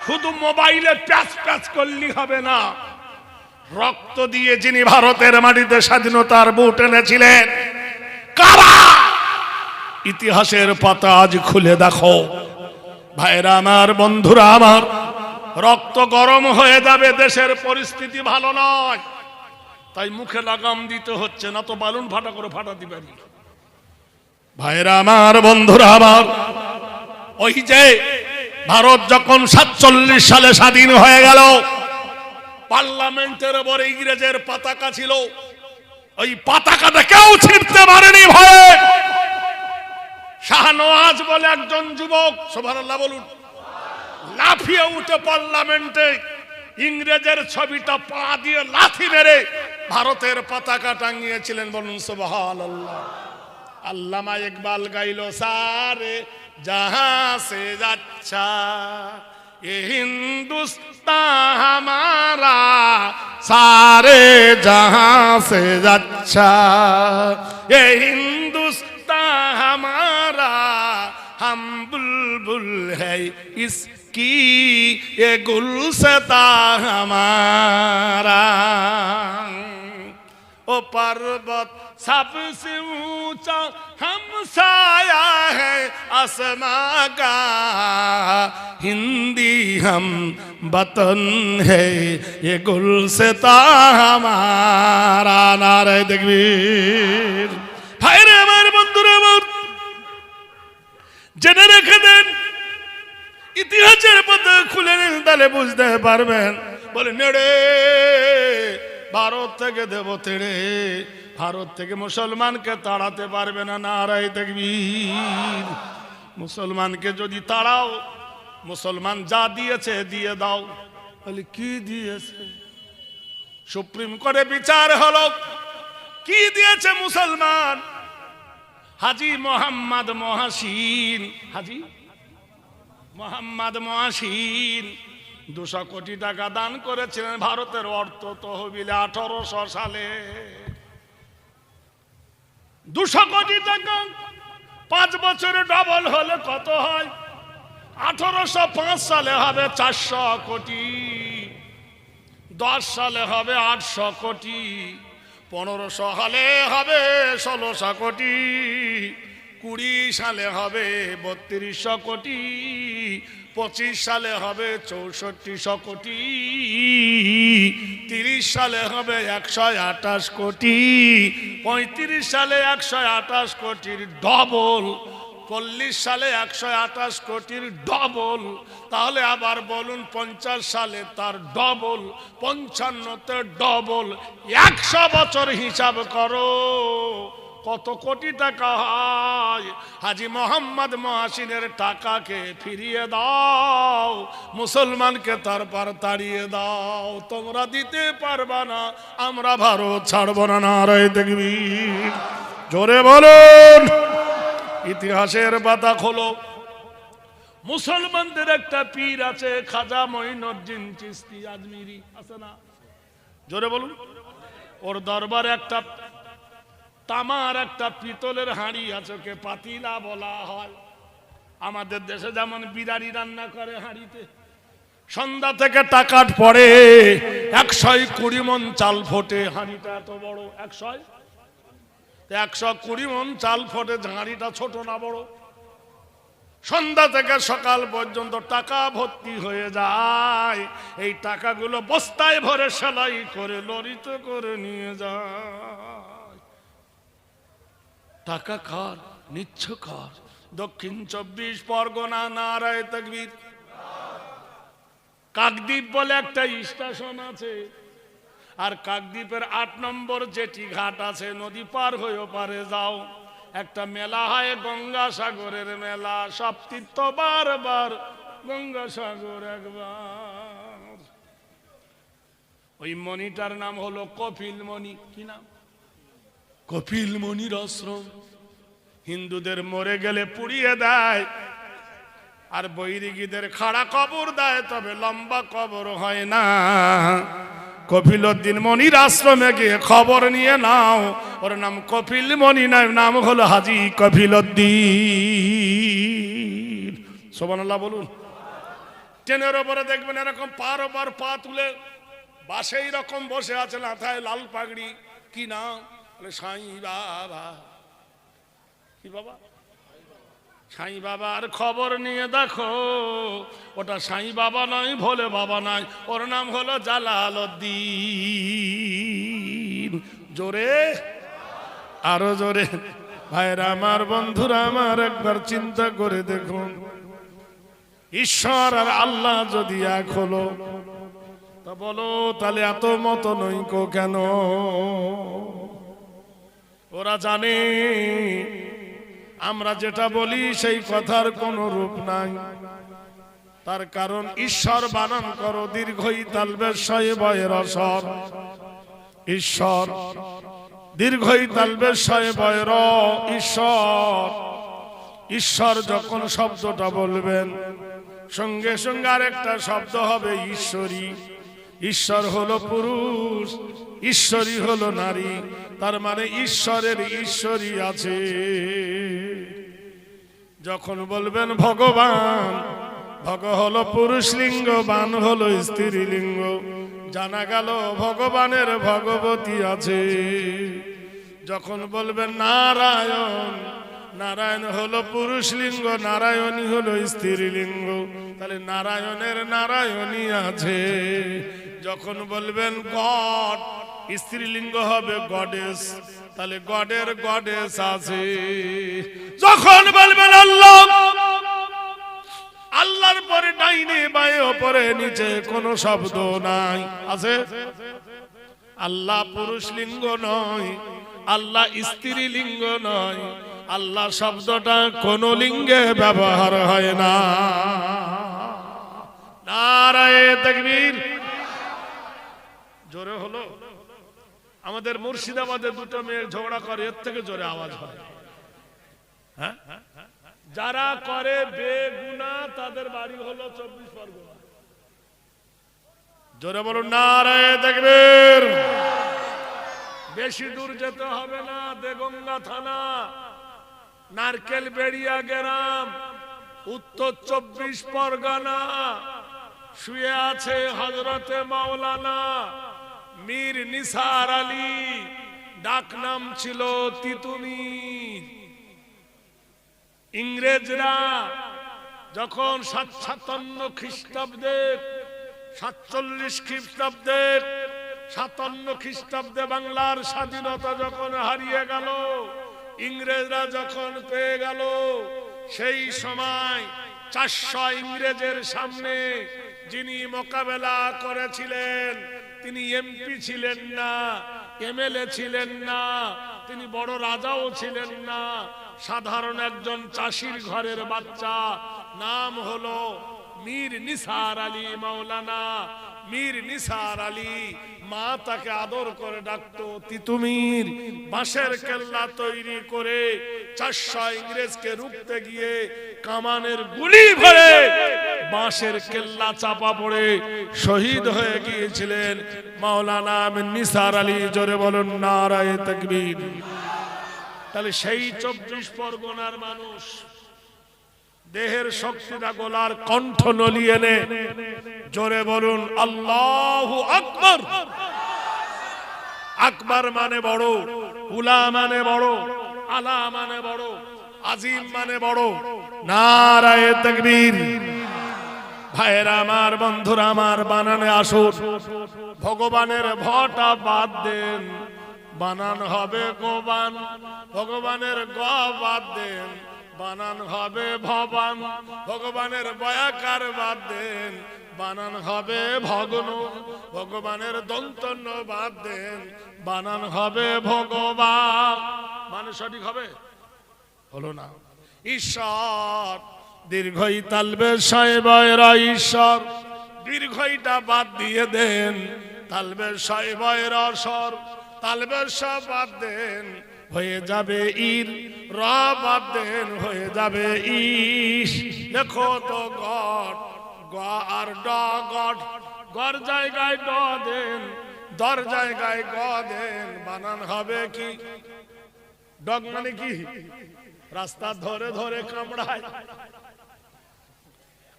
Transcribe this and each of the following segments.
শুধু মোবাইলে প্যাচ প্যাচ করলি হবে না, রক্ত দিয়ে যিনি ভারতের মাটিতে স্বাধীনতার বুট এনেছিলেন কারা, ইতিহাসের পাতা আজ খুলে দেখো। ভাইরা আমার, বন্ধুরা আমার, রক্ত গরম হয়ে যাবে, দেশের পরিস্থিতি ভালো নয়, তাই মুখে লাগাম দিতে হচ্ছে, না তো বালুন ফাটা করে ফাটাতে পারি। ভাইরা আমার, বন্ধুরা আমার, ওই যে ভারত যখন 47 সালে স্বাধীন হয়ে গেল, পার্লামেন্টের উপরে ইংরেজের পতাকা ছিল, ওই পতাকাটা কেউ ছিঁড়তে পারেনি ভয়ে। শাহনওয়াজ বলে একজন যুবক, সুবহানাল্লাহ বলুন, লাফিয়ে উঠে পার্লামেন্টে ইংরেজের ছবিটা পা দিয়ে লাথি মেরে ভারতের পতাকা টাঙিয়েছিলেন। বলুন সুবহানাল্লাহ। আল্লামা ইকবাল গাইল, সারে जहां से अच्छा ये हिंदुस्तान हमारा, सारे जहां से अच्छा ये हिंदुस्तान हमारा, हम बुलबुल है इसकी ये गुलशता हमारा। ओ पर्वत सबसे ऊंचा हमसाया है आसमां का, हिंदी हम वतन है ये गुलशता हमारा। नारे तकबीर। ভাইরে আমার, বন্ধুরা আমার, জেনে রেখে দেন, ইতিহাসের পাতা খুলে নিন, তাহলে বুঝতে পারবেন। বলে নেড়ে ভারত থেকে দেব তেড়ে, ভারত থেকে মুসলমানকে তাড়াতে পারবে না। নারায়ে তাকবীর। মুসলমানকে যদি তাড়াও, মুসলমান যা দিয়েছে দিয়ে দাও। বলে কি দিয়েছে? সুপ্রিম কোর্টে বিচার হলো, কি দিয়েছে মুসলমান? হাজী মোহাম্মদ মহাসিন, হাজী মোহাম্মদ মহাসিন 200 কোটি টাকা দান করেছিলেন ভারতের অর্থ তহবিলে 1800 সালে। 200 কোটি টাকা 5 বছরে ডবল হলে কত হয়? 1805 সালে হবে 400 কোটি, 10 সালে হবে 800 কোটি, 1500 হলে হবে 1600 কোটি, 20 সালে হবে 3200 কোটি, 25 সালে হবে 6400 কোটি, 30 সালে হবে 128 কোটি, 35 সালে 128 কোটির ডবল, 40 সালে 128 কোটির ডবল। তাহলে আবার বলুন 50 সালে তার ডবল, 55তে ডবল, 100 বছর হিসাব করো কত কোটি টাকা হয়। হাজী মোহাম্মদ মহাসিনের টাকাকে ফিরিয়ে দাও, মুসলমানকে তারপর তাড়িয়ে দাও। তোমরা দিতে পারবা না, আমরা ভারত ছাড়ব না। নারায়ে তাকবীর। জোরে বলুন। ইতিহাসের পাতা খোলো। মুসলমানদের একটা পীর আছে, খাজা মঈনুদ্দিন চিশতি আজমিরি, আছে না? জোরে বলুন। ওর দরবারে একটা তামার একটা পিতলের হাঁড়ি আছে, ওকে পাতিলা বলা হয়। আমাদের দেশে যেমন বিরানি রান্না করে হাঁড়িতে, সন্ধ্যা থেকে টাকাট পড়ে 120 মণ চাল ফোটে। হাঁড়িটা এত বড়, 120 মণ চাল ফোটে। হাঁড়িটা ছোট না বড়? সন্ধ্যা থেকে সকাল পর্যন্ত টাকা ভর্তি হয়ে যায়। এই টাকাগুলো বস্তায় ভরে সেলাই করে লরিতে করে নিয়ে যায়। টাকা কার? নিচ্ছ কার? দক্ষিণ 24 পরগনা। নারায়ে তাকবীর। কাকদ্বীপ বলে একটা স্টেশন আছে, আর কাকদ্বীপের 8 নম্বর জেটি ঘাট আছে, নদী পার হয়ে পারে যাও। একটা মেলা হয়, গঙ্গাসাগরের মেলা। সব তীর্থ বারবার, গঙ্গাসাগর একবার। ওই মণিটার নাম হলো কপিল মণি। কি নাম? কপিল মণির আশ্রম। হিন্দুদের মরে গেলে পুড়িয়ে দেয়, আর বৈরিগীদের খাড়া কবর দেয়, তবে লম্বা কবর হয় না। কপিলউদ্দিন মনির আশ্রমে গিয়ে খবর নিয়ে নাও, ওর নাম কপিল মনি নয়, নাম হলো হাজী কপিলউদ্দিন। সুবহানাল্লাহ বলুন। ট্রেনের ওপরে দেখবেন এরকম পার ওপর পা তুলে বাসেই রকম বসে আছে, মাথায় লাল পাগড়ি। কি নাম? সাই বাবা। কি বাবা? সাই বাবার খবর নিয়ে দেখো, ওটা সাই বাবা নয়, ভোলে বাবা নয়, ওর নাম হলো জালালউদ্দিন। জোরে, আরো জোরে। ভাইরা আমার, বন্ধুরা আমার, একবার চিন্তা করে দেখুন, ঈশ্বর আর আল্লাহ যদি এক হলো, তা বলো তাহলে এত মত নৈক্য কেন? ওরা জানে আমরা যেটা বলি সেই কথার কোনো রূপ নাই। তার কারণ ঈশ্বর বানান করো দীর্ঘই তালবের শয়ে বয়ের অসর। ঈশ্বর দীর্ঘই তালবের শয়ে বয়ের ঈশ্বর। ঈশ্বর যখন শব্দটা বলবেন, সঙ্গে সঙ্গে আরেকটা শব্দ হবে ঈশ্বরী। ঈশ্বর হলো পুরুষ, ঈশ্বরী হলো নারী। তার মানে ঈশ্বরের ঈশ্বরী আছে। যখন বলবেন ভগবান, ভগ হলো পুরুষ লিঙ্গ, বান হলো স্ত্রী লিঙ্গ, জানা গেল ভগবানের ভগবতী আছে। যখন বলবেন নারায়ণ, নারায়ণ হলো পুরুষ লিঙ্গ, নারায়ণী হলো স্ত্রী লিঙ্গ, তাহলে নারায়ণের নারায়ণী আছে। যখন বলবেন গড, স্ত্রীলিঙ্গ হবে গডেস, তাহলে গডের গডেস আছে। যখন বলবেন আল্লাহ, আল্লাহর পরে ডাইনে বায়ে ওপরে নিচে কোনো শব্দ নাই, আছে? আল্লাহ পুরুষ লিঙ্গ নয়, আল্লাহ স্ত্রী লিঙ্গ নয়, আল্লাহ শব্দটা কোন লিঙ্গে ব্যবহার হয় না। নারায়ে তাকবীর। জোরে হলো। আমাদের মুর্শিদাবাদে দুটো মেয়ে ঝগড়া করে, এর থেকে জোরে আওয়াজ হয়। হ্যাঁ, যারা করে বেগুনাহ তাদের বাড়ি হলো 24 পরগনা। জোরে বলুন নারায়ে তাকবীর। বেশি দূর যেতে হবে না, দেগঙ্গা থানা, নারকেল বেড়িয়া গ্রাম, উত্তর 24 পরগনা। শুয়ে আছে হযরতে মাওলানা মীর নিসার আলী, ডাক নাম ছিল তিতুমির। ইংরেজরা যখন 57 খ্রিস্টাব্দে, 47 খ্রিস্টাব্দে, 57 খ্রিস্টাব্দে বাংলার স্বাধীনতা যখন হারিয়ে গেল, ইংরেজরা যখন পেয়ে গেল, সেই সময় 400 ইংরেজের সামনে যিনি মোকাবেলা করেছিলেন, তিনি এমপি ছিলেন না, এমএলএ ছিলেন না, তিনি বড় রাজাও ছিলেন না, সাধারণ একজন চাষির ঘরের বাচ্চা। নাম হলো মীর নিসার আলী মাওলানা। মীর নিসার আলী, মা তাকে আদর করে ডাকতো তিতুমির। বাঁশের কেল্লা তৈরি করে 400 ইংরেজকে রুখতে গিয়ে কামানের গুলি ভরে বাঁশের কেল্লা চাপা পড়ে শহীদ হয়ে গিয়েছিলেন মাওলানা মীর নিসার আলী। জোরে বলুন নারায়ে তাকবীর। তাহলে সেই 24 পরগনার মানুষ দেহের শক্তিটা গোলার কণ্ঠ নলিয়ে নে। জোরে বলুন আল্লাহু আকবার। আকবার মানে বড়, উলা মানে বড়, আলা মানে বড়, আজিম মানে বড়। নারায়ে তাকবীর। ভাইরা আমার, বন্ধুরা আমার, বানানে আসুন। ভগবানের ভটা বাদ দেন, বানান হবে গোবান। ভগবানের গ বাদ দেন, বানান হবে ভবান। ভগবানের বয়াকার বাদ দেন, বানান হবে ভগ্ন। ভগবানের দন্তন্য বাদ দেন, বানান হবে ভগবান। মানে সঠিক হবে? হলো না। ঈশ্বর দীর্ঘই তালবে শয়বয়ের ঈশ্বর, দীর্ঘইটা বাদ দিয়ে দেন, তালবে শয়বয়ের অসর, তালবে শ বাদ দেন, হয়ে যাবে ইর। র বাদ দেন, হয়ে যাবে ইস। দেখো তো গড, গ আর ড, গড। গর জায়গায় ড দেন, দর জায়গায় গ দেন, বানান হবে কি? ডগ মানে কি? রাস্তা ধরে ধরে কামড়ায়।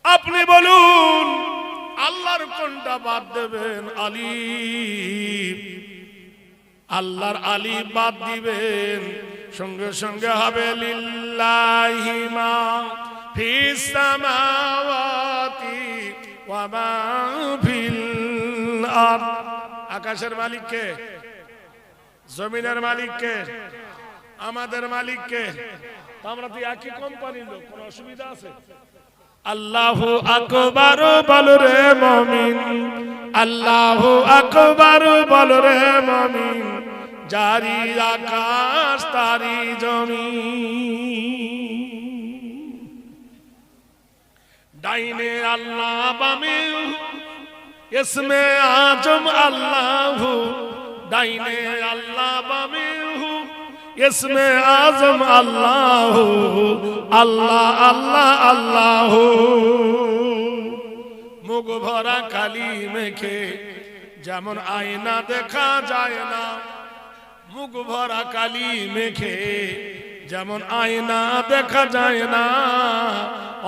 আপনি বলুন আল্লাহর কোনটা বাদ দেবেন? আলিফ, আল্লাহর আলিফ বাদ দিবেন, সঙ্গে সঙ্গে হবে লিল্লাহি মা ফিস সামাওয়াতি ওয়া মা ফিল আরদ। আকাশের মালিক কে? জমিনের মালিক কে? আমাদের মালিক কে? আমরা তো একই কোম্পানির লোক, কোনো অসুবিধা আছে? আল্লাহু আকবার বল রে মুমিন, আল্লাহু আকবার বল রে মুমিন, জারি আকাশ তারি জমিন। ডাইনে আল্লাহ বামে ইসমে আজম আল্লাহু, ডাইনে আল্লাহ বামে ইসমে আজম আল্লাহু, আল্লাহ আল্লাহ আল্লাহু। মুখ ভরা কালি মেখে যেমন আয়না দেখা যায় না, মুখ ভরা কালি মেখে যেমন আয়না দেখা যায় না,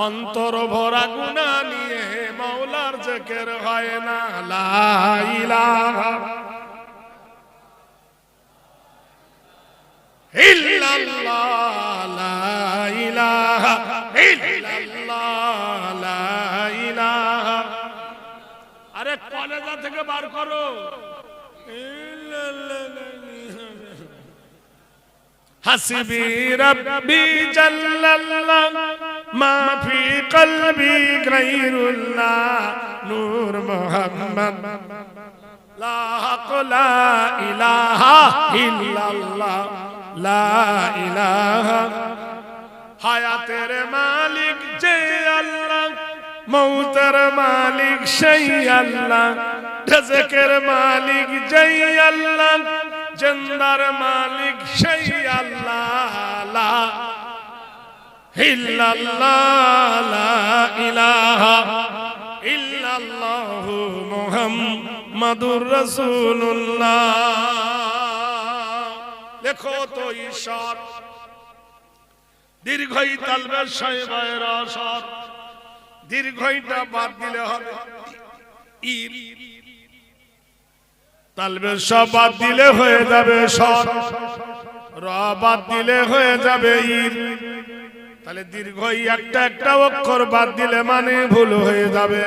অন্তর ভরা গুনাহ নিয়ে মাওলার জিকির হয় না। লা ইলাহা ইল্লাল্লাহ, লা ইলাহা ইল্লাল্লাহ, লা ইলাহা। আরে কলেজা থেকে বার করো। হাসবি রাব্বি জাল্লাল্লাহ মা ফি কলবি গায়রুল্লাহ, নূর মুহাম্মদ লা ইলাহা ইল্লাল্লাহ, লা ইলাহা। হায়াতের মালিক যে আল্লাহ, মৌতের মালিক সেই আল্লাহ, রিজকের মালিক যেই আল্লাহ, জিন্দার মালিক সেই আল্লাহ। লা ইল্লাল্লাহ, লা ইলাহা ইল্লাল্লাহু মুহাম্মাদুর রাসূলুল্লাহ। লেখো তো ঈশ্বর, দীর্ঘই তালবের সাহেবের আসর, দীর্ঘইটা বাদ দিলে হবে ঈদ, তালবের সব বাদ দিলে হয়ে যাবে সর, র বাদ দিলে হয়ে যাবে ঈদ। তাহলে দীর্ঘই একটা একটা অক্ষর বাদ দিলে মানে ভুল হয়ে যাবে।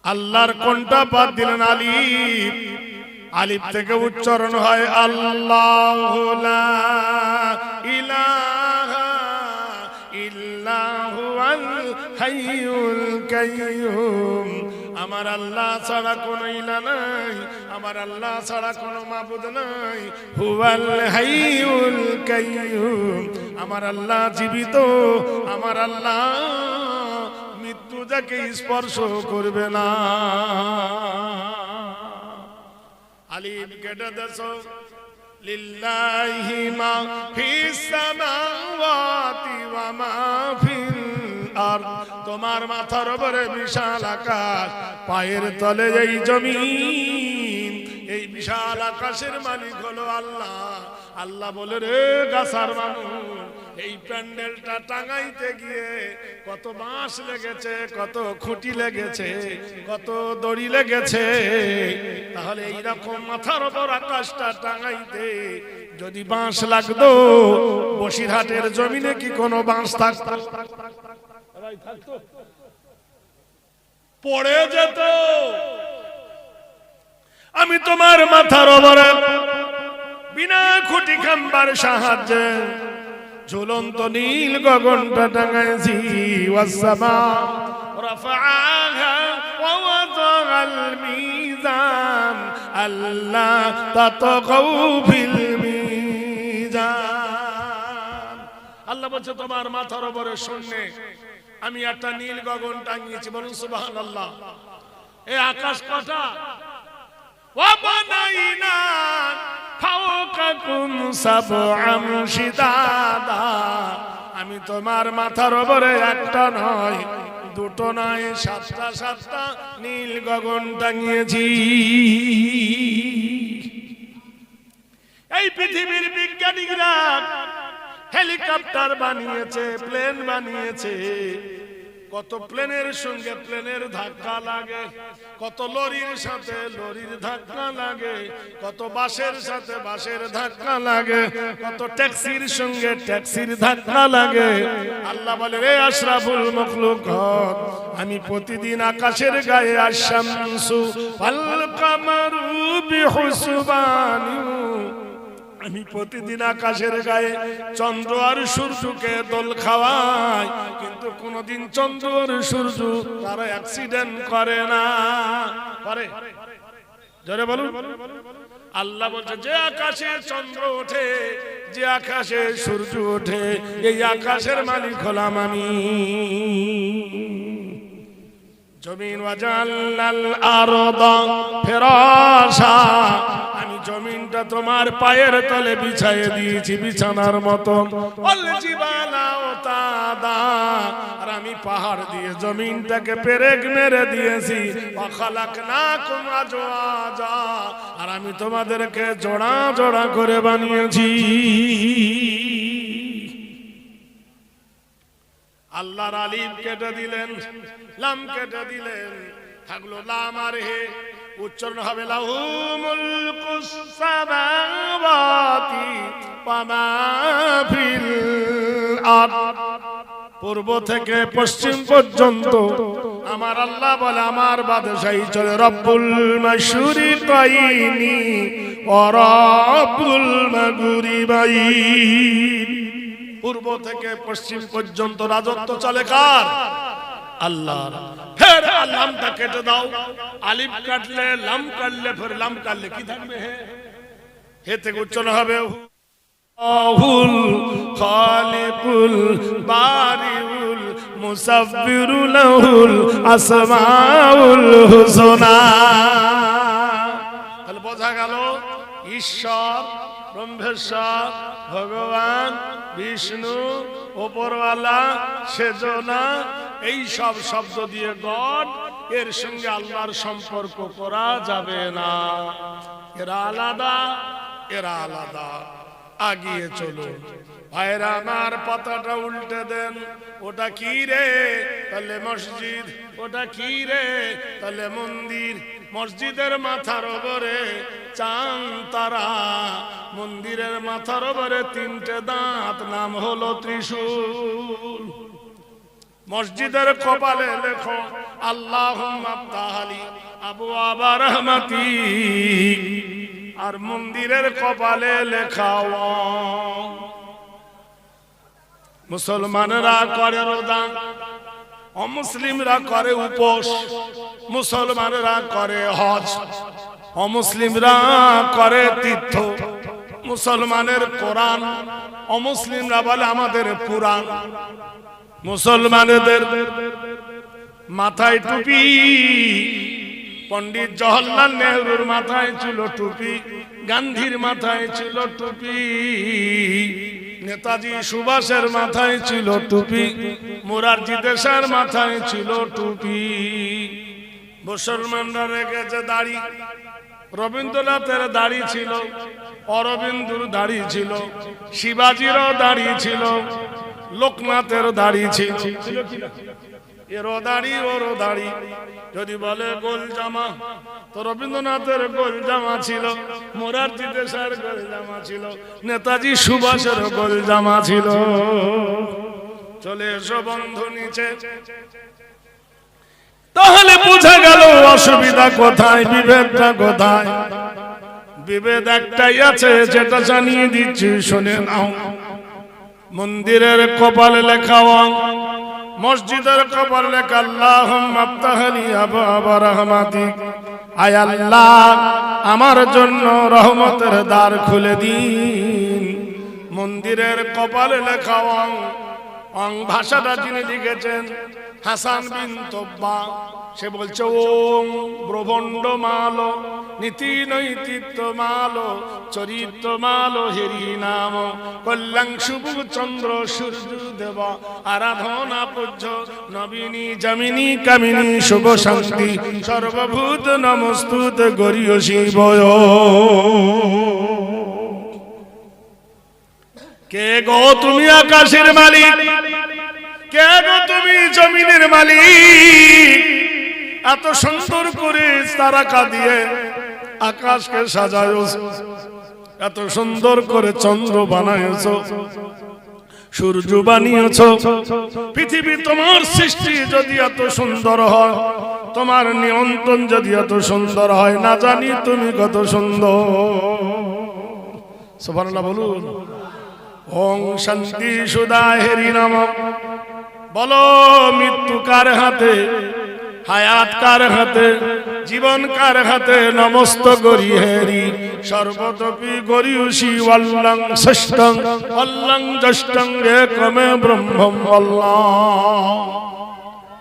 আল্লাহর কোনটা বাদ দিলেন? আলিফ, আলিফ থেকে উচ্চারণ হয় আল্লাহু লা ইলাহা ইল্লা হুয়াল হাইয়ুল কাইয়্যুম। আমার আল্লাহ ছাড়া কোনো ইলাহ নাই, আমার আল্লাহ ছাড়া কোনো মাবুদ নাই। হুয়াল হাইয়ুল কাইয়্যুম, আমার আল্লাহ জীবিত, আমার আল্লাহ মৃত্যু যাকে স্পর্শ করবে না। আলিফ কেটে দেছো, লিল্লাহি মা ফিস সামাওয়াতি ওয়া মা ফিল আরদ। তোমার মাথার উপরে বিশাল আকাশ, পায়ের তলে এই জমিন, এই বিশাল আকাশের মালিক হলো আল্লাহ। আল্লাহ বলে রে গাছার মানুষ, এই প্যান্ডেলটা টাঙাইতে গিয়ে কত বাঁশ লেগেছে, কত খুঁটি লেগেছে, কত দড়ি লেগেছে। তাহলে এইরকম মাথার উপর আকাশটা টাঙাইতে যদি বাঁশ লাগতো, বসিরহাটের জমিনে কি কোনো বাঁশ থাকতো? পড়ে যেত। আমি তোমার মাথার উপরে বিনা খুঁটি খাম্বার সাহায্যে ঝুলন্ত নীল গগনটা টাঙাইছি। ওয়াসসামা রাফাআহা ওয়া ওয়াদাআল মিজান আল্লা তাতগাউ ফিল মিজান। আল্লাহ বলছে তোমার মাথার উপরে শূন্যে আমি একটা নীল গগন টাঙিয়েছি। বলুন সুবহানাল্লাহ। এই আকাশ কটা? ওয়া বানাইনা ফাওকাকুম সাবআম শিদাদা। আমি তোমার মাথার উপরে একটা নয়, দুটো নয়, সাতটা সাতটা নীল গগন টাঙিয়েছি। এই পৃথিবীর বিজ্ঞানীরা হেলিকপ্টার বানিয়েছে, প্লেন বানিয়েছে, কত প্লেনের সঙ্গে প্লেনের ধাক্কা লাগে, কত লরির সাথে লরির ধাক্কা লাগে, কত বাসের সাথে বাসের ধাক্কা লাগে, কত ট্যাক্সির সঙ্গে ট্যাক্সির ধাক্কা লাগে। আল্লাহ বলে, রে আশরাফুল মাখলুকাত, আমি প্রতিদিন আকাশের গায়ে আশ-শামসু ওয়াল কামারু বিহুসবানি, আমি প্রতিদিন আকাশের গায়ে চন্দ্র আর সূর্যকে দোল খাওয়াই, কিন্তু কোনদিন চন্দ্র আর সূর্য তারা অ্যাক্সিডেন্ট করে না। করে? জোরে বলুন। আল্লাহ বলছে, যে আকাশে চন্দ্র ওঠে, যে আকাশে সূর্য ওঠে, এই আকাশের মালিক হলাম আমি। জমিন ওয়াজাল্লাল আরদা ফিরাশা, আমি জমিনটা তোমার পায়ের তলে বিছাইয়ে দিয়েছি বিছানার মতো। ওয়াল জিবালা ওতাদা, আর আমি পাহাড় দিয়ে জমিনটাকে পেরেক মেরে দিয়েছি। ওয়া খালাকনাকুম আজওয়াজা, আর আমি তোমাদেরকে জোড়া জোড়া করে বানিয়েছি। আল্লাহর আলিফ কেটে দিলেন, লাম কেটে দিলেন, থাকলো লাম আর হে, উচ্চারণ হবে লাহু মুলকুস সামাওয়াতি ওয়া মা ফিল আরদ। পূর্ব থেকে পশ্চিম পর্যন্ত আমার আল্লাহ বলে, আমার বাদশাহী চলে। রব্বুল মাশরিকাইনি ওয়া রব্বুল মাগরিবাইন, পূর্ব থেকে পশ্চিম পর্যন্ত রাজত্ব চলে কার? আল্লাহর। ফের লামটা কেটে দাও, আলিফ কাটলে লাম কাটলে ফের লাম কাটলে কি থাকবে? হে, হে থেকে উচ্চারণ হবে আহুল খালিকুল বারিউল মুসাব্বিরুল লাহুল আসমাউল হুসনা। তাহলে বোঝা গেল ঈশ্বর, ব্রহ্মেশ্বর, ভগবান, বিষ্ণু, ওপরওয়ালা, সেজনা, এই সব শব্দ দিয়ে গড, এর সঙ্গে আল্লাহর সম্পর্ক করা যাবে না। এরা আলাদা, এরা আলাদা। আগিয়ে চলো ভাইরা আমার, পাতাটা উল্টে দেন। ওটা কি রে? তাহলে মসজিদ। ওটা কি রে? তাহলে মন্দির। মসজিদের মাথার উপরে চাঁদ তারা, মন্দিরের মাথার উপরে তিনটে দাঁত, নাম হলো ত্রিশূল। মসজিদের কপালে লেখো আল্লাহুম্মা আফতাহলি আবওয়াবা রাহমাতি, আর মন্দিরের কপালে লেখাও। মুসলমানরা করে রোজা, অমুসলিমরা করে উপোস। মুসলমানরা করে হজ, অমুসলিমরা করে তীর্থ। মুসলমানের কোরআন, অমুসলিমরা বলে আমাদের পুরাণ। মুসলমানদের মাথায় টুপি, পণ্ডিত জওহরলাল নেহরুর মাথায় ছিল টুপি, গান্ধীর মাথায় ছিল টুপি, নেতাজি সুভাষের মাথায় ছিল টুপি, মোরারজি দেশাইয়ের মাথায় ছিল টুপি। মুসলমানরা রেখেছে দাড়ি। রবীন্দ্রনাথের দাড়ি ছিল, অরবিন্দুর দাড়ি ছিল, শিবাজিরও দাড়ি ছিল, লোকনাথের দাড়ি ছিল। এরও দাড়ি ওরও দাড়ি। যদি বলে গোল জামা, তো রবীন্দ্রনাথের গোল জামা ছিল, মোরারজি দেশাইয়ের গোল জামা ছিল, নেতাজি সুভাষের গোল জামা ছিল। চলে এসো বন্ধু নিচে। তাহলে বোঝা গেল অসুবিধা কোথায়, বিভেদটা কোথায়। বিভেদ একটাই আছে, যেটা জানিয়ে দিচ্ছি, শুনে নাও। মন্দিরের কপালে লেখা, মসজিদের কপালে লেখা আল্লাহুম্মা আফতাহলি আবওয়াবা রাহমাতিক, আয় আল্লাহ আমার জন্য রহমতের দ্বার খুলে দিন। মন্দিরের কপালে লেখা অং ভাষাটা যিনি লিখেছেন হাসান বিন তোব্বা, সে বলছে ওম ব্রহ্মণ্ড মালো, নীতি নৈতিত্ব মালো, চরিত্র মালো, হেরি নাম কল্যাণ শুভ চন্দ্র সূর্য দেব, আরাধনা পূজ্য নবীনী জামিনী কামিনী শুভ শান্তি সর্বভূত নমস্তুত গরিয় শিবয়। কে গো তুমি আকাশের মালিক? কে গো তুমি জমিনের মালিক, এত সুন্দর করে তারকা দিয়ে আকাশকে সাজায়ছো, এত সুন্দর করে চন্দ্র বানায়ছো, সূর্য বানিয়েছো। পৃথিবী তোমার সৃষ্টি যদি এত সুন্দর হয়, তোমার নিয়ন্ত্রণ যদি এত সুন্দর হয়, না জানি তুমি কত সুন্দর। সুবহানাল্লাহ বলুন। ওং শান্তি সুধা হেরি নাম। বলো মৃত্যু কার হাতে, হায়াত কার হাতে, জীবন কার হাতে, নমস্ত গরি হেরি সর্বতপি গরিয়সি ওয়াল্লাং ষষ্ঠং ওয়াল্লাং জ্যেষ্ঠং একমে ব্রহ্মম আল্লাহ।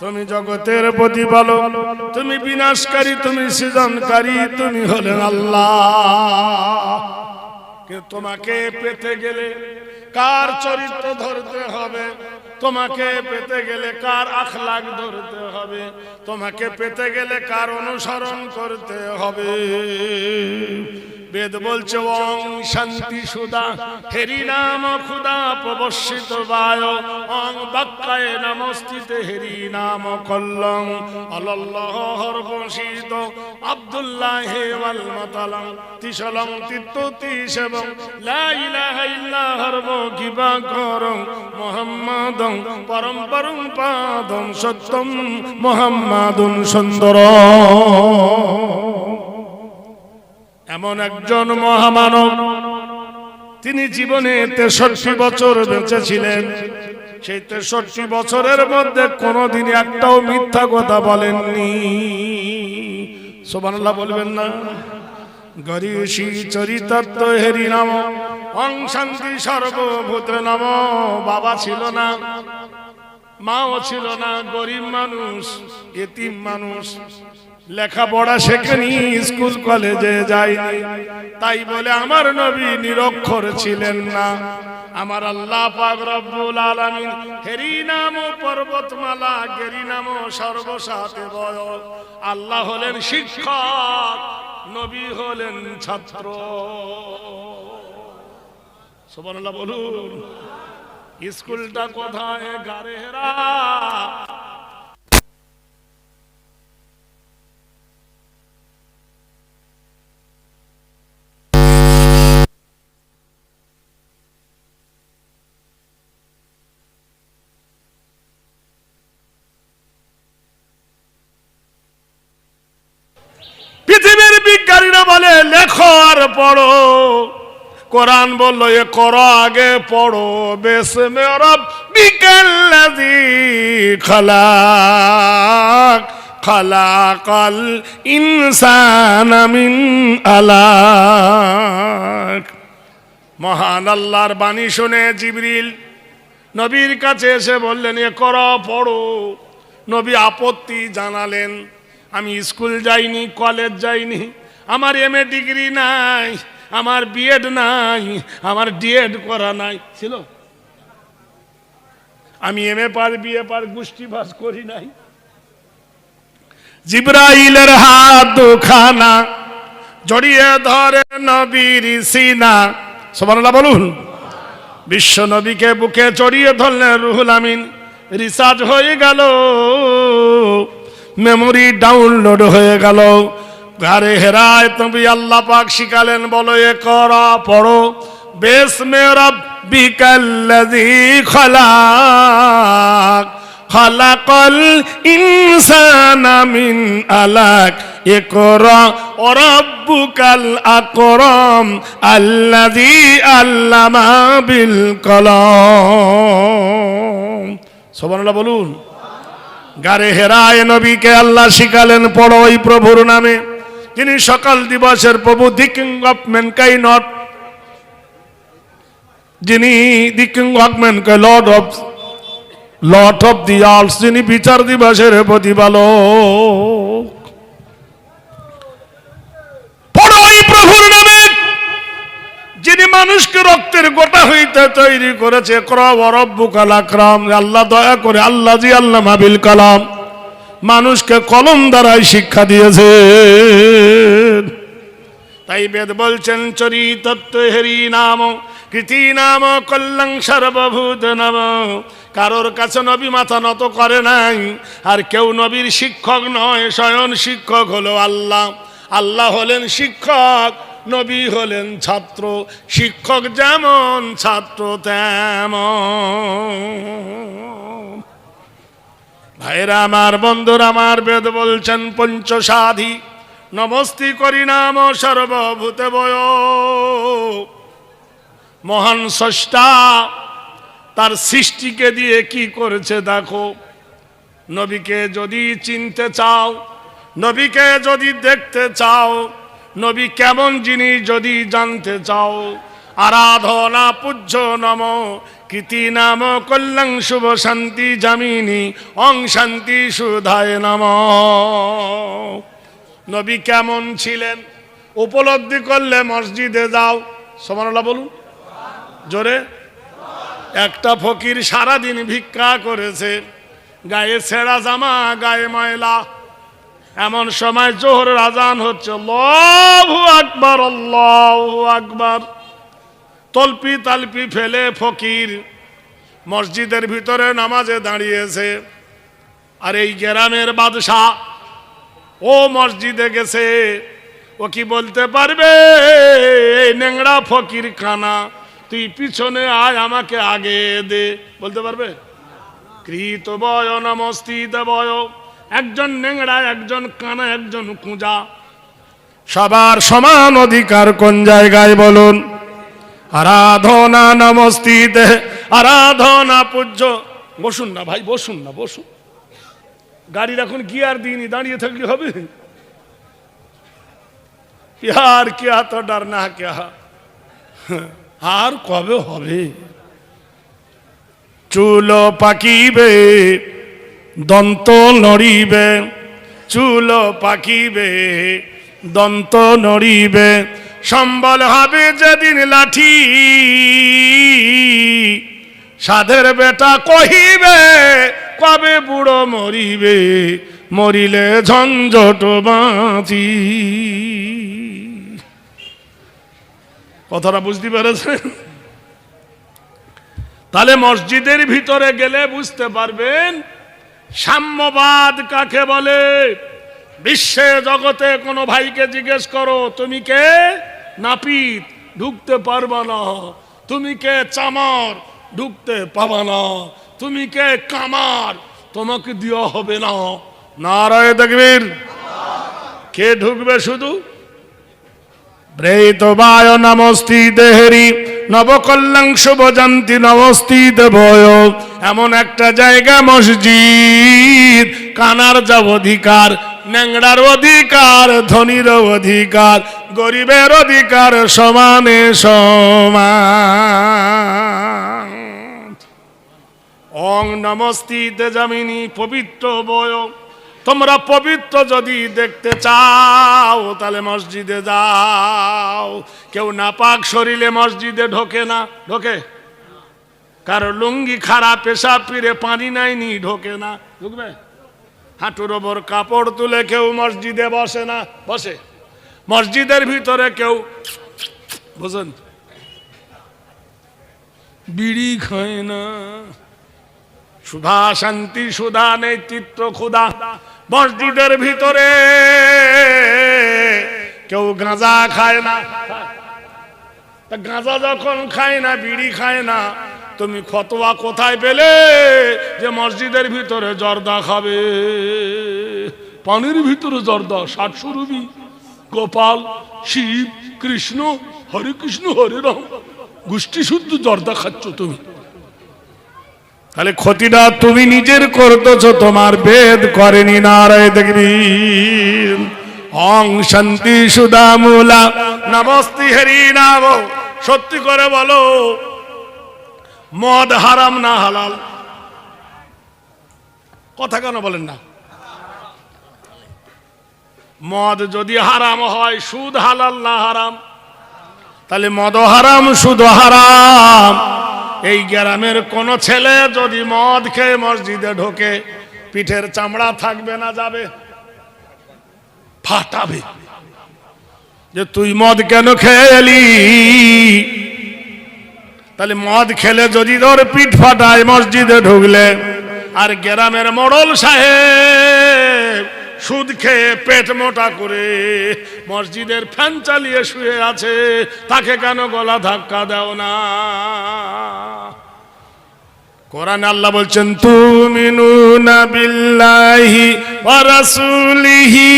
তুমি জগতের প্রতিপালক, তুমি বিনাশকারী, তুমি সৃজনকারী, তুমি হলেন আল্লাহ। কিন্তু তোমাকে পেতে গেলে কার চরিত্র ধরতে হবে, তোমাকে পেতে গেলে কার আখলাক ধরতে হবে, তোমাকে পেতে গেলে কার অনুসরণ করতে হবে। বেদ বলছে ওং শান্তি সুধা হেরি নাম খুদা প্রবর্ষিত বায়, ওং বাক্কায় নমস্তিতে হেরি নাম কল্লং আল্লাহ হরবশিত আব্দুল্লাহ ওয়াল মাতালং তিসলং তিত্তুতিস এবং লা ইলাহা ইল্লা হরব কিবা করং মুহাম্মাদং পরম পরম পাদং সত্যম মুহাম্মাদুন সুন্দর। এমন একজন মহামানব, তিনি জীবনে 63 বছর বেঁচে ছিলেন। সেই 63 বছরের মধ্যে কোনদিন একটাও মিথ্যা কথা বলেননি। সুবহানাল্লাহ বলবেন না? গরিয়সী চরিতার্থ হেরি নাম ওং শান্তি সর্বভূতে নম। বাবা ছিল না, মাও ছিল না, গরিব মানুষ, এতিম মানুষ, লেখাপড়া শেখেনি, স্কুল কলেজে যায়নি। তাই বলে আমার নবী নিরক্ষর ছিলেন না। আমার আল্লাহ পাক রব্বুল আলামিন হেরি নাম পর্বতমালা, গেরি নাম সর্বসাতে বয়। আল্লাহ হলেন শিক্ষক, নবী হলেন ছাত্র। সুবহানাল্লাহ বলুন। স্কুলটা কোথায়? গারেহরা। পৃথিবীর বিজ্ঞানীরা বলে লেখো আর পড়ো। কোরআন বললো এ করো, আগে পড়ো। বিসমি রাব্বিকাল্লাযী খালাক খালাকাল ইনসানা মিন আলাক। মহান আল্লাহর বাণী শুনে জিবরিল নবীর কাছে এসে বললেন এ করো, পড়ো। নবী আপত্তি জানালেন, আমি স্কুল যাইনি, কলেজ যাইনি, আমার এমএ ডিগ্রি নাই, আমার বিএড নাই, আমার ডিএড করা নাই। ছিল? আমি এমএ পার, বিএ পার, গোষ্ঠী পাস করি নাই। জিবরাইলের হাত দুখানা জড়িয়ে ধরে নবীর সিনা। সুবহানাল্লাহ বলুন। বিশ্ব নবীকে বুকে জড়িয়ে ধরলেন রুহুল আমিন। রিসার্চ হয়ে গেল, মেমোরি ডাউনলোড হয়ে গেল। গারে হেরায় নবী আল্লাহ পাক শিখালেন, বলো এ করো, পড়ো। বিসমি রাব্বিকাল্লাযী খালাক খালাকাল ইনসানা মিন আলাক ইকরা ওয়া রাব্বুকাল আকরাম আল্লাযী আল্লামা বিল কলম। সুবহানাল্লাহ বলুন। গারে হেরায় নবীকে আল্লাহ শিখালেন, পড়ো ওই প্রভুর নামে যিনি সকাল দিবসের প্রভু, দি কিং অফ ম্যানকাইন্ড, যিনি the king of mankind, lord of the earth, যিনি বিচার দিবসের প্রতিপালক। পড়ো ওই প্রভুর নামে যিনি মানুষকে রক্তের গোটা হইতে তৈরি করেছে। ইকরা ওয়া রাব্বুকাল আকরাম। আল্লাহ দয়া করে আল্লাযী আল্লামা বিল কলম, মানুষকে কলম দ্বারাই শিক্ষা দিয়েছে। তাই বেদ বলছেন চরিতার্থ হেরি নাম কৃতি নাম কল্যাণ সর্বভূত নম। কারোর কাছে নবী মাথা নত করে নাই, আর কেউ নবীর শিক্ষক নয়, স্বয়ং শিক্ষক হলো আল্লাহ। আল্লাহ হলেন শিক্ষক, নবী হলেন ছাত্র। শিক্ষক যেমন ছাত্র তেমন। ভাইরা আমার, বন্ধুরা আমার, বেদ বলছেন পঞ্চসাধি নমস্তি করি নাম সর্বভূতে বয়। মহান স্রষ্টা তার সৃষ্টিকে দিয়ে কি করেছে দেখো। নবীকে যদি চিনতে চাও, নবীকে যদি দেখতে চাও, নবী কেমন জিনিস যদি জানতে চাও, আরাধনা পূজ্য নম কৃতি নাম কল্যাণ শুভ শান্তি জামিনী অং শান্তি সুধায় নম। নবী কেমন ছিলেন উপলব্ধি করলে মসজিদে যাও। সুবহানাল্লাহ বলুন জোরে। একটা ফকির সারাদিন ভিক্ষা করেছে, গায়ে ছেঁড়া জামা, গায়ে ময়লা। এমন সময় জোহরের আজান হচ্ছে, আল্লাহু আকবার আল্লাহু আকবার। তলপি তালপি ফেলে ফকির মসজিদের ভিতরে নামাজে দাঁড়িয়েছে। আর এই গ্রামের বাদশাহ ও মসজিদে গেছে। ও কি বলতে পারবে, এই নেংড়া ফকির খানা, তুই পিছনে আয়, আমাকে আগে দে, বলতে পারবে? কৃত বয় নমস্তিত বয়। একজন নেংড়া, একজন কানা, একজন কুঁজা, সবার সমান অধিকার কোন জায়গায় বলুন? আরাধনা নমস্তিত, আরাধনা পূজ্য। বসুন না ভাই, বসুন না, বসুন। গাড়ির এখন গিয়ার দিইনি, দাঁড়িয়ে থাকলে হবে? यार क्या तो डरना क्या, আর কবে হবে? চুল পাকিবে দন্ত নড়িবে, চুল পাকিবে দন্ত নড়িবে, সম্বল হবে যেদিন লাঠি। সাধের বেটা কহিবে কবে বুড়ো মরিবে, মরিলে ঝঞ্ঝট বাঁচি। কথাটা বুঝতে পেরেছেন? তাহলে মসজিদের ভিতরে গেলে বুঝতে পারবেন সাম্যবাদ কাকে বলে। বিশ্বে জগতে কোনো ভাইকে জিজ্ঞেস করো, তুমি কে? নাপিত, ঢুকতে পারবা না। তুমি কে? চামার, ঢুকতে পাবা না। তুমি কে? কামার, তোমাকে দেওয়া হবে না। নারায়ে তাকবীর। কে ঢুকবে শুধু? প্রেতবায় নমস্তি দেহেরি নবকল্যাণ শুভ জান্তি নমস্তি দেবয়। এমন একটা জায়গা মসজিদ, কানার যা অধিকার, ন্যাংড়ার অধিকার, ধনীর অধিকার, গরিবের অধিকার সমানে সমান। অং নমস্তিতে জামিনী পবিত্র বয়। তোমরা পবিত্র যদি দেখতে চাও তাহলে মসজিদে যাও। কেউ নাপাক শরীরে মসজিদে ঢোকে না? ঢোকে? কারো লুঙ্গি খারাপ, পেশাব ফিরে পানি নাইনি, ঢোকে না। ঢুকবে? হাঁটুর ওপর কাপড় তুলে কেউ মসজিদে বসে না? বসে? মসজিদের ভিতরে কেউ বুঝুন বিড়ি খায় না। সুধা শান্তি সুধা নেতৃত্ব ক্ষুধা। মসজিদের ভিতরে কেউ গাঁজা খায় না। গাঁজা যখন খায় না, বিড়ি খায় না, তুমি ফতোয়া কোথায় পেলে যে মসজিদের ভিতরে জর্দা খাবে? পানির ভিতরে জর্দা, 700 রুপি। গোপাল, শিব, কৃষ্ণ, হরে কৃষ্ণ হরে রাম, গোষ্ঠী শুদ্ধ জর্দা খাচ্ছ তুমি। তাহলে ক্ষতিটা তুমি নিজের করতেছ, তোমার বেদ করেনি। নারায়ে তাকবীর। অং শান্তি সুধা মূলা নমস্তি হরি নাম। সত্যি করে বলো, মদ হারাম না হালাল? কথা কেন বলেন না? মদ যদি হারাম হয়, সুদ হালাল না হারাম? তাহলে মদ হারাম, সুদ হারাম। এই গ্রামের কোন ছেলে যদি মদ খেয়ে মসজিদে ঢোকে, পিঠের চামড়া থাকবে না যাবে? ফাটাবে যে তুই মদ কেন খেলি। তাহলে মদ খেলে যদি তোর পিঠ ফাটায় মসজিদে ঢুকলে, আর গ্রামের মোড়ল সাহেব সুদ খেয়ে পেট মোটা করে মসজিদের ফ্যান চালিয়ে শুয়ে আছে, তাকে কেন গলা ধাক্কা দাও না? কোরআনে আল্লাহ বলছেন, তুমিনুনা বিল্লাহি ওয়া রাসূলিহি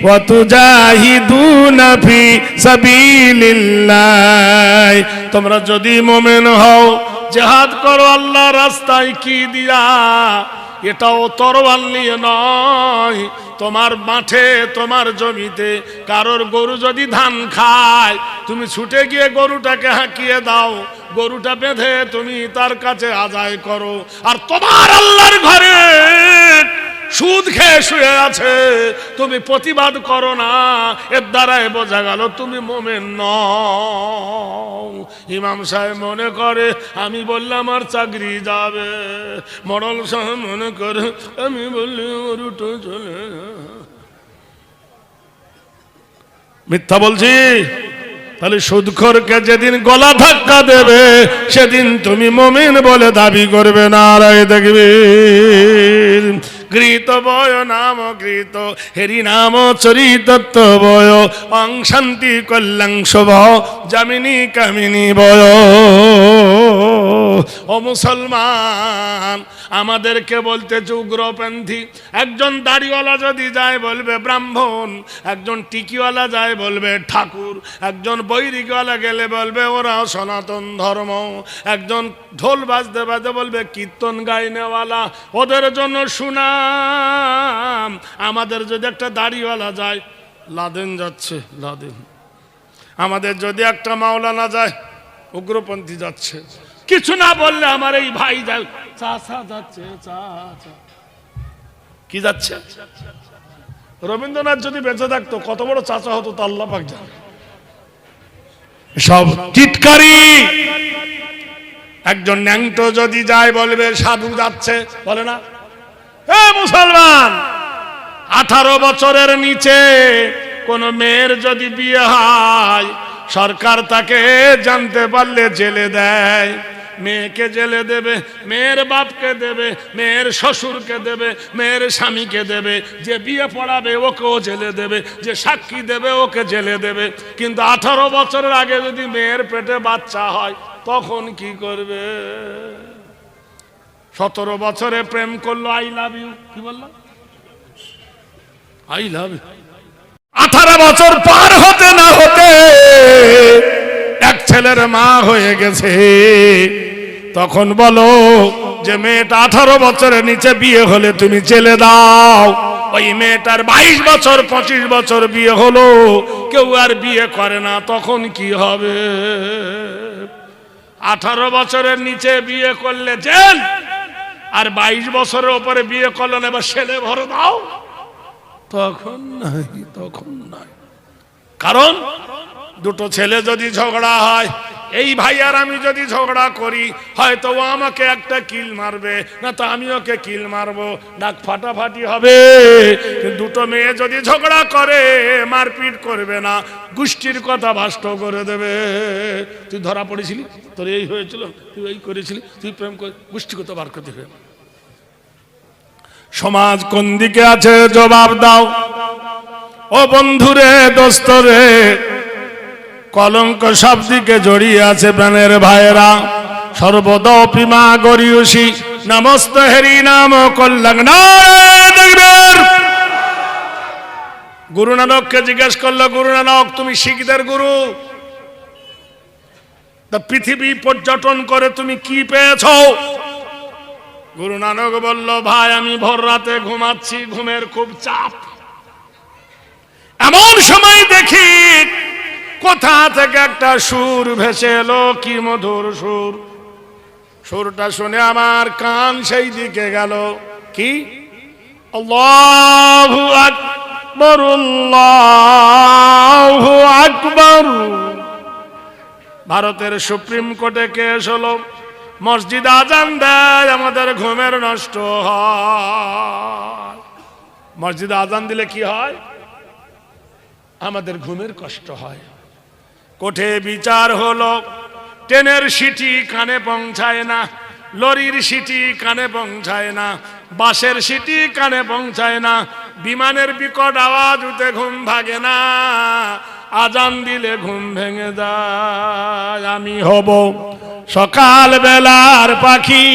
ওয়া তুজাহিদুনা ফি সাবিলিল্লাহ। তোমরা যদি মুমিন হও, জিহাদ করো আল্লাহর রাস্তায়। কি দিয়া? এটাও তরোয়াল নিয়ে নয়, তোমার মাঠে তোমার জমিতে কারোর গরু যদি ধান খায়, তুমি ছুটে গিয়ে গরুটাকে হাঁকিয়ে দাও, গরুটা বেঁধে তুমি তার কাছে আদায় করো। আর তোমার আল্লাহর ঘরে সুদ খেয়ে শুয়ে আছে, তুমি প্রতিবাদ করো না, এর দ্বারাই বোঝা গেল তুমি মুমিন নও। ইমাম সাহেব মনে করে আমি বললাম আর চাকরি যাবে, মোড়ল সাহেব মনে করে আমি বললে গরুটা চলে। মিথ্যা বলছি? তাহলে সুদখোরকে যেদিন গলা ধাক্কা দেবে, সেদিন তুমি মুমিন বলে দাবি করবে না। রায় দেখবে গৃহীত বয় নাম গৃহীত হেরি নাম চরিতত্ব বয় অং শান্তি কল্যাণ শোভ জামিনী কামিনী বয়। ও মুসলমান, আমাদেরকে বলতেছে উগ্রপন্থী। একজন দাড়িওয়ালা যদি যায় বলবে ব্রাহ্মণ, একজন টিকিওয়ালা যায় বলবে ঠাকুর, একজন বৈরিকওয়ালা গেলে বলবে ওরা সনাতন ধর্ম, একজন ঢোল বাজতে বাজতে বলবে কীর্তন গাইনেওয়ালা। ওদের জন্য সুনাম। আমাদের যদি একটা দাড়িওয়ালা যায়, লাদেন যাচ্ছে লাদেন। আমাদের যদি একটা মাওলানা যায়, উগ্রপন্থী যাচ্ছে। কিছু না বললে আমার এই ভাই যায়, চাচা যাচ্ছে, চাচা কি যাচ্ছে। রবীন্দ্রনাথ যদি বেঁচে থাকতো কত বড় চাচা হতো তা আল্লাহ পাক জানে। সব টিটকারি। একজন ন্যাংটো যদি যায় বলবে সাধু যাচ্ছে, বলে না? মুসলমান, 18 বছরের নিচে কোন মেয়ের যদি বিয়ে হয়, সরকার তাকে জানতে পারলে জেলে দেয়। মেয়েকে জেলে দেবে, মেয়ের বাপকে দেবে, মেয়ের শ্বশুরকে দেবে, মেয়ের স্বামীকে দেবে, যে বিয়ে পড়াবে ওকেও জেলে দেবে, যে সাক্ষী দেবে ওকে জেলে দেবে। কিন্তু 18 বছরের আগে যদি মেয়ের পেটে বাচ্চা হয়, তখন কি করবে? 17 বছরে প্রেম করলো, আই লাভ ইউ, কি বললো? I love you. 18 বছর পার হতে না হতে এক ছেলের মা হয়ে গেছে। তখন বলো যে মেয়েটা 18 বছরের নিচে বিয়ে হলে তুমি জেলে দাও। ওই মেয়েটার 22 বছর 25 বছর বিয়ে হলো, কেউ আর বিয়ে করে না, তখন কি হবে? 18 বছরের নিচে বিয়ে করলে জেল, আর 22 বছরের উপরে বিয়ে করলে না, এবার ছেলে ভরে দাও, তখন নাই, তখন নাই। কারণ দুটো ছেলে যদি ঝগড়া হয়, এই ভাই আর আমি যদি ঝগড়া করি, হয়তো ও আমাকে একটা কিল মারবে, না তো আমি ওকে কিল মারবো, নাক ফাটাফাটি হবে। দুটো মেয়ে যদি ঝগড়া করে, মারপিট করবে না, গোষ্ঠীর কথা ভাষ্ট করে দেবে। তুই ধরা পড়েছিলি, তোর এই হয়েছিল, তুই এই করেছিলি, তুই প্রেম করে, গোষ্ঠী কথা বার করতে হবে। সমাজ কোন দিকে আছে জবাব দাও। ও বন্ধুরে, দোস্তরে, কলঙ্ক সব দিকে জড়িয়ে আছে প্রাণের ভাইয়েরা। সর্বদপি মা গরিয়সী নমস্ত হেরি নাম কল্যাণ। দেখবেন গুরু নানককে জিজ্ঞেস করলো, গুরু নানক তুমি শিখদের গুরু, তা পৃথিবী পর্যটন করে তুমি কি পেয়েছ? গুরু নানক বলল, ভাই আমি ভোর রাতে ঘুমাচ্ছি, ঘুমের খুব চাপ, এমন সময় দেখি কোথা থেকে একটা সুর ভেসে এলো, কি মধুর সুর। সুরটা শুনে আমার কান সেই দিকে গেল। কি? আল্লাহু আকবার, আল্লাহু আকবার। ভারতের সুপ্রিম কোর্টে কেস হলো, মসজিদ আজান দেয়, আমাদের ঘুমের নষ্ট হয়। মসজিদে আজান দিলে কি হয়? আমাদের ঘুমের কষ্ট হয়। কোর্টে বিচার হলো, ট্রেনের সিটি কানে পৌঁছায় না, লরির সিটি কানে পৌঁছায় না, বাসের সিটি কানে পৌঁছায় না, বিমানের বিকট আওয়াজ উঠে ঘুম ভাগে না, আজান দিলে ঘুম ভেঙে যায়। আমি হব সকাল বেলার পাখি,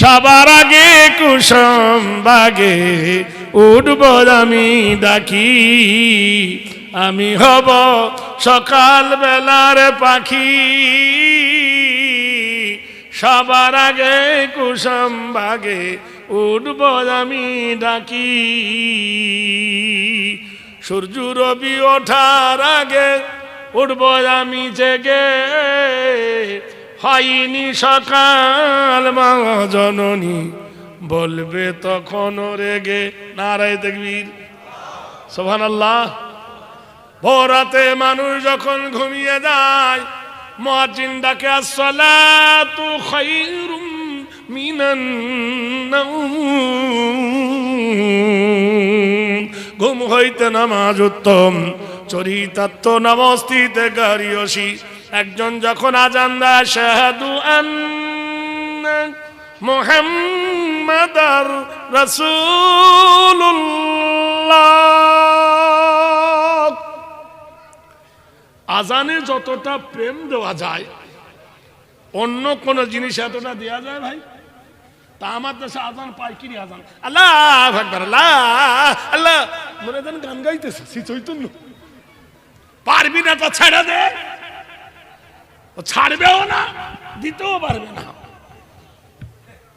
সবার আগে কুসুম বাগে উঠব আমি ডাকি। আমি হব সকাল বেলার পাখি, সবার আগে কুসুম বাগে উঠব আমি ডাকি। সূর্য রবি ওঠার আগে উঠব আমি জেগে, হয়নি সকাল মা জননী বলবে তখন রেগে। নারায়ে তাকবীর, সুবহানাল্লাহ। ভোরাতে মানুষ যখন ঘুমিয়ে যায়, মুয়াজ্জিন ডাকে আসসালাতু খায়রুম মিনান নাওম। ঘুম হইতে নামাজ উত্তম, চরিতার্থ নমস্তিতে গারিয়সী। একজন যখন আজান দেয় আশহাদু আন্না মুহাম্মাদার রাসূলুল্লাহ, আজানে যতটা প্রেম দেওয়া যায় অন্য কোন জিনিস এতটা দেওয়া যায় ভাই? তা আমার দেশে আজান পাইকিরি আজান, আল্লাহু আকবার, আল্লাহ আল্লাহ, মনে দেন গান গাইতেছে শ্রী চৈতন্য। পারবি না তো ছেড়ে দে, ছাড়বেও না, দিতেও পারবে না।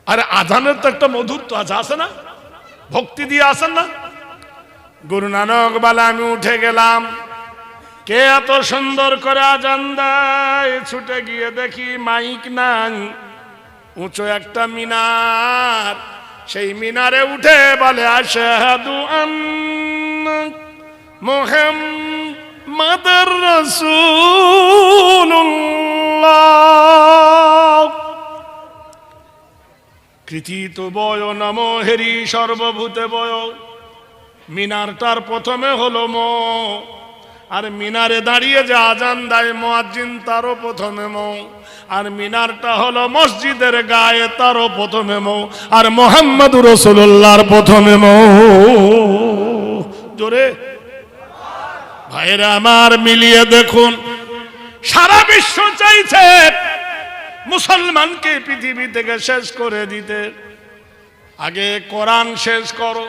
আরে আজানের তো একটা মধুত্ব আছে না, ভক্তি দিয়ে আসেন না। গুরু নানক বলে আমি উঠে গেলাম, কে এত সুন্দর করে আজান দেয়? ছুটে গিয়ে দেখি মাইক নাই, উঁচু একটা মিনার, সেই মিনারে উঠে বলে আশহাদু আন্না মুহাম্মাদার রাসূলুল্লাহ। কৃতিত বয় নমো হেরি সর্বভূতে বয়। মিনারটার প্রথমে হলো ম, আর মিনারে দাঁড়িয়ে যে আজান দেয় মুয়াজ্জিন তারও প্রথমে মৌ, আর মিনারটা হলো মসজিদের গায়ে তারও প্রথমে মৌ, আর মুহাম্মদুর রাসূলুল্লাহর প্রথমে মৌ। জোরে ভাইরা আমার মিলিয়ে দেখুন, সারা বিশ্ব চাইছে মুসলমানকে পৃথিবী থেকে শেষ করে দিতে। আগে কোরআন শেষ করো,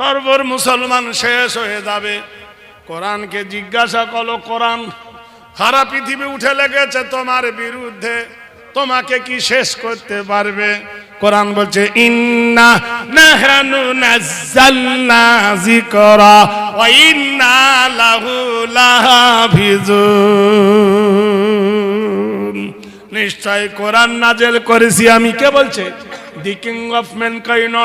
তারপর মুসলমান শেষ হয়ে যাবে। কোরআনকে জিজ্ঞাসা করো, কোরআন সারা পৃথিবী উঠে লেগেছে তোমার বিরুদ্ধে, তোমাকে কি শেষ করতে পারবে? কোরআন বলছে ইন্না নাহনু নাযালনা যিকরা ওয়া ইন্না লাহু লাহাফিজুন। নিশ্চয় কোরআন নাযিল করেছি আমি। কে বলছে? The king of mankind,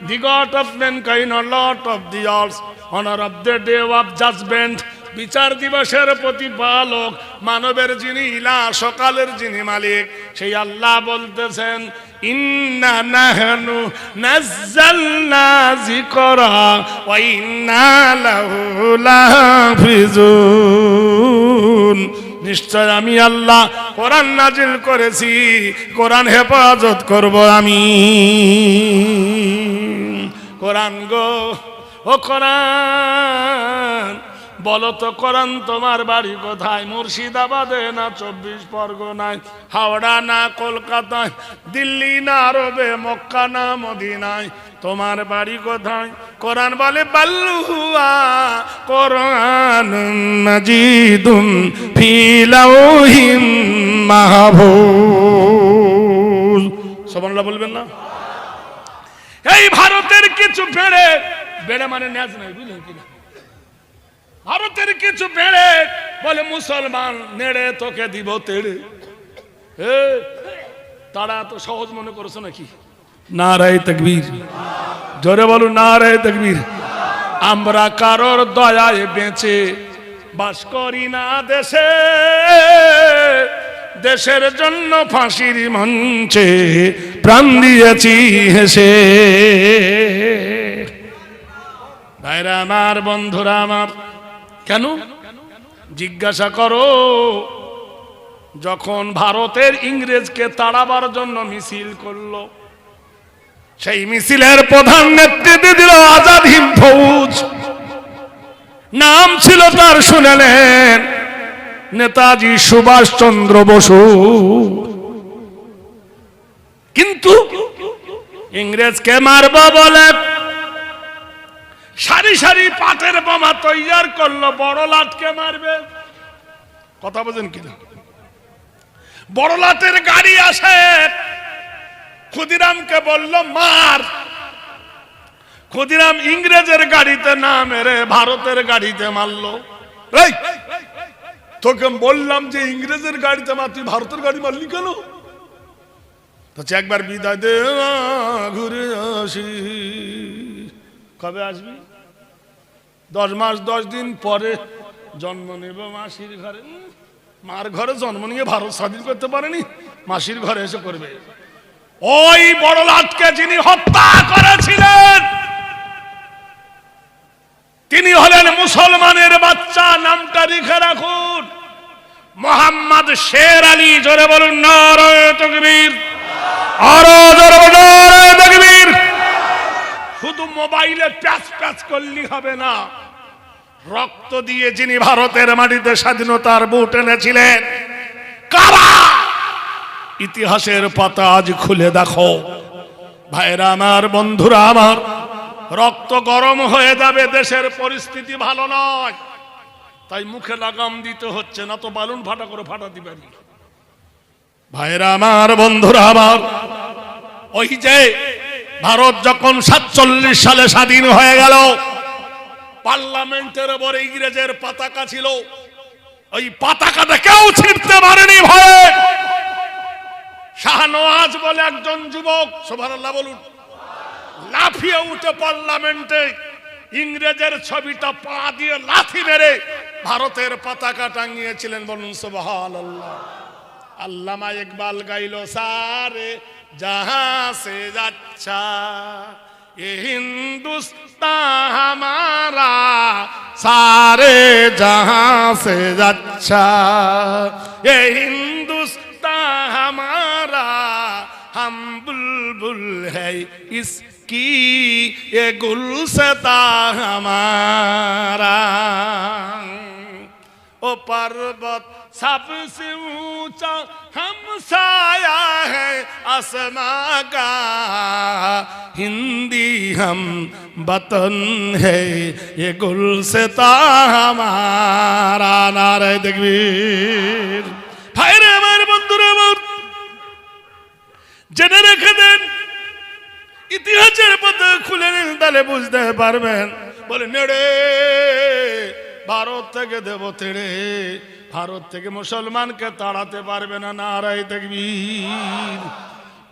the god of mankind, lord of the earth, honour of the day of judgment, বিচার দিবসের প্রতিপালক, মানবের যিনি ইলাহ, সকালের যিনি মালিক, সেই আল্লাহ বলতেছেন ইন্না নাহনু নাযালনা যিকরা ওয়া ইন্না লাহু লাহাফিজুন। নিশ্চয় আমি আল্লাহ কোরআন নাজিল করেছি, কোরআন হেফাজত করব আমি। কোরআন গো, ও কোরআন, বলো তো কোরআন তোমার বাড়ি কোথায়? মুর্শিদাবাদে না 24 পরগনায়, হাওড়া না কলকাতায়, দিল্লি না আরবে, মক্কা না মদিনায়, তোমার বাড়ি কোথায়? কোরআন বলে বাল্লুয়া কোরআনুন মাজিদুন ফি লাউহিম মাহফুজ। সুবহানাল্লাহ বলবেন না? এই ভারতের কিছু বেড়ে, বেড়ে মানে ন্যাজ নাই, বুঝলেন কিনা? ভারতের কিছু বেড়ে বলে মুসলমান নেড়ে তোকে দিব তেড়ে। তারা তো সহজ মনে করছো নাকি? নারায়ে তাকবীর, জোরে বলুন নারায়ে তাকবীর। আমরা কারোর দয়ায় বেঁচে বাস করি না দেশে, দেশের জন্য ফাঁসির মঞ্চে প্রাণ দিয়েছি হেসে। ভাইরা আমার, বন্ধুরা আমার, কেন জিজ্ঞাসা করো? যখন ভারতের ইংরেজকে তাড়াবার জন্য মিছিল করলো, সেই মিছিলের প্রধান নেতৃত্ব দিল আজাদ হিন্দ ফৌজ। নাম ছিল তার, শুনলেন, নেতাজি সুভাষ চন্দ্র বসু। কিন্তু ইংরেজকে মারব বলে সারি সারি পাটের বোমা তৈয়ার করলো। বড় লাটকে মারবে, কথা বোঝেন কিনা? বড় লাটের গাড়ি আসে, ক্ষুদিরামকে বলল মার। ক্ষুদিরাম ইংরেজের গাড়িতে না মেরে ভারতের গাড়িতে মারলো। তোকে বললাম যে ইংরেজের গাড়িতে মার, তুই ভারতের গাড়ি মারলি কেন? একবার বিদায় দে, ঘুরে আসি। কবে আসবি? 10 মাস 10 দিন পরে জন্ম নেব মাসির ঘরে। মার ঘরে জন্ম নিয়ে ভারত স্বাধীন করতে পারেনি, মাসির ঘরে এসে করবে। ওই বড় লাটকে যিনি হত্যা করেছিলেন, তিনি হলেন মুসলমানের বাচ্চা। নামটা লিখে রাখুন, মোহাম্মদ শের আলী। জোরে বলুন নারায়ে তাকবীর, আরো জোরে বলুন নারায়ে তাকবীর। শুধু মোবাইলে প্যাচ প্যাচ করলি হবে না, রক্ত দিয়ে যিনি ভারতের মাটিতে স্বাধীনতার বুট এনেছিলেন, কারা? ইতিহাসের পাতা আজ খুলে দেখো। ভাইরা আমার, বন্ধুরা আমার, রক্ত গরম হয়ে যাবে, দেশের পরিস্থিতি ভালো নয়। তাই মুখে লাগাম দিতে হচ্ছে, না তো বালুন ফাটা করে ফাটা দিবেন। ভাইরা আমার, বন্ধুরা আমার, ওই যে ভারত যখন 47 সালে স্বাধীন হয়ে গেল, পার্লামেন্টের উপর ইংরেজের পতাকা ছিল। ওই পতাকাটা কেউ ছিঁড়তে পারেনি ভয়ে। শাহনওয়াজ বলে একজন যুবক, সুবহানাল্লাহ বলুন, লাফিয়ে উঠে পার্লামেন্টে ইংরেজের ছবিটা পা দিয়ে লাথি মেরে ভারতের পতাকা টাঙিয়েছিলেন। বলুন সুবহানাল্লাহ। আল্লামা ইকবাল গাইল, সারে জাহাঁ সে আচ্ছা ये हिंदुस्तान हमारा, सारे जहां से अच्छा ये हिंदुस्तान हमारा, हम बुलबुल है इसकी ये गुलशता हमारा। ओ पर्वत सबसे ऊंचा हमसाया है आसमां का, हिंदी हम वतन है ये गुलशता हमारा। नारे तकबीर। ভাইরে আমার, বন্ধুরা আমার, জেনে রেখে দেন, ইতিহাসের পাতা খুলে নিন, তাহলে বুঝতে পারবেন। বলে নেড়ে ভারত থেকে দেব তেড়ে, ভারত থেকে মুসলমানকে তাড়াতে পারবে না। নারায়ে তাকবীর।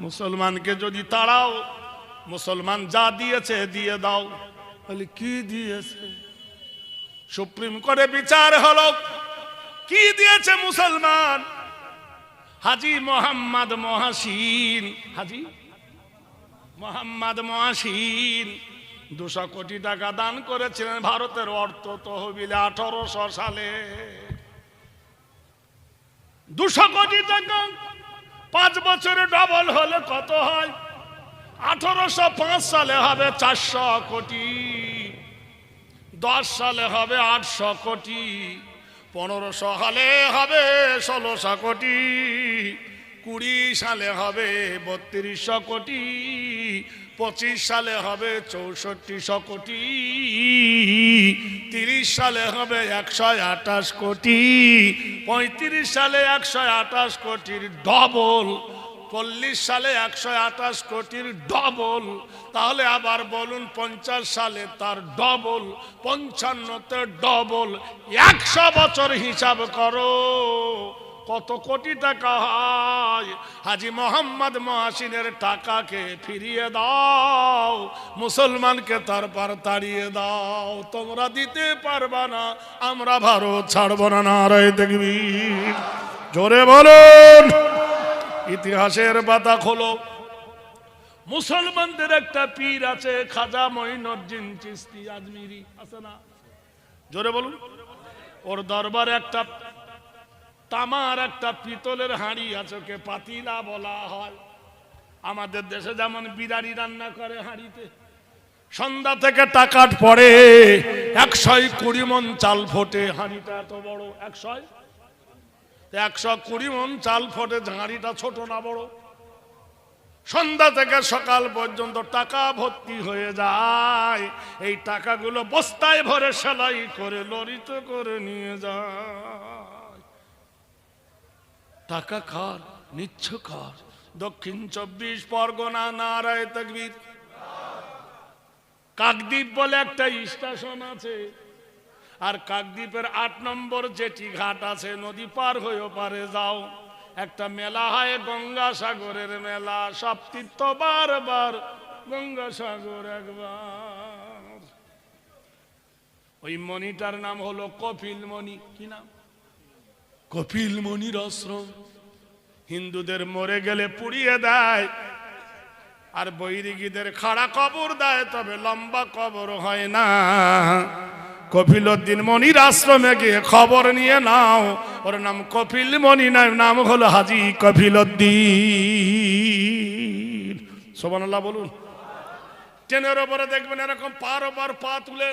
মুসলমানকে যদি তাড়াও, মুসলমান যা দিয়েছে দিয়ে দাও। বলে কি দিয়েছে? সুপ্রিম কোর্টে বিচার হলো, কি দিয়েছে মুসলমান? হাজী মোহাম্মদ মহাসিন, হাজী মোহাম্মদ মহাসিন 200 কোটি টাকা দান করেছিলেন ভারতের অর্থ তহবিলে 1800 সালে। 200 কোটি টাকা 5 বছরে ডবল হলে কত হয়? 1805 সালে হবে 400 কোটি, 10 সালে হবে 800 কোটি, 1500 সালে হবে 1600 কোটি, 20 সালে হবে 3200 কোটি, 25 সালে হবে 6400 কোটি, 30 সালে হবে 128 কোটি, 35 সালে 128 কোটির ডবল, 40 সালে 128 কোটির ডবল। তাহলে আবার বলুন 50 সালে তার ডবল, 55তে ডবল, 100 বছর হিসাব করো কত কোটি টাকা হয়। হাজী মোহাম্মদ মহাসিনের টাকাকে ফিরিয়ে দাও, মুসলমানকে তারপর তাড়িয়ে দাও। তোমরা দিতে পারবা না, আমরা ভারত ছাড়ব না। নারায়ে তাকবীর। জোরে বলুন। ইতিহাসের পাতা খোলো। মুসলমানদের একটা পীর আছে, খাজা মঈনুদ্দিন চিশতি আজমিরি, আছে না? জোরে বলুন। ওর দরবারে একটা তামার একটা পিতলের হাঁড়ি আছে, ওকে পাতিলা বলা হয়। আমাদের দেশে যেমন বিরানি রান্না করে হাঁড়িতে, সন্ধ্যা থেকে টাকাট পড়ে 120 মণ চাল ফোটে। হাঁড়িটা এত বড়, 120 মণ চাল ফোটে। হাঁড়িটা ছোট না বড়? সন্ধ্যা থেকে সকাল পর্যন্ত টাকা ভর্তি হয়ে যায়। এই টাকাগুলো বস্তায় ভরে সেলাই করে লরিতে করে নিয়ে যায়। টাকা কার? নিচ্ছ কার? দক্ষিণ 24 পরগনা, নারায়ে তাকবীর। কাকদ্বীপ বলে একটা স্টেশন আছে, আর কাকদ্বীপের 8 নম্বর জেটি ঘাট আছে, নদী পার হয়ে পারে যাও। একটা মেলা হয় গঙ্গাসাগরের মেলা, সব তীর্থ বারবার, গঙ্গাসাগর একবার। ওই মণিটার নাম হলো কপিল মণি। কি নাম? কপিল মণির আশ্রম। হিন্দুদের মরে গেলে পুড়িয়ে দেয়, আর বৈরিকীদের খাড়া কবর দেয়, তবে লম্বা কবর হয় না। কপিলউদ্দিন মনির আশ্রমে গিয়ে খবর নিয়ে নাও, ওর নাম কপিল মনি নয়, নাম হলো হাজী কপিলউদ্দিন। সুবহানাল্লাহ বলুন। ট্রেনের ওপরে দেখবেন এরকম পার ওপার পা তুলে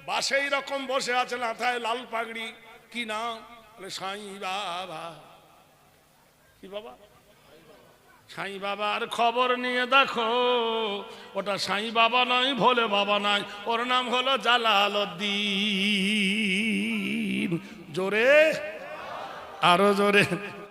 বাসে রকম বসে আছে, মাথায় লাল পাগড়ি। কি নাম? বলে সাই বাবা। কি বাবা? সাই বাবার খবর নিয়ে দেখো, ওটা সাই বাবা নয়, ভোলে বাবা নয়, ওর নাম হলো জালালউদ্দিন। জোরে, আরো জোরে।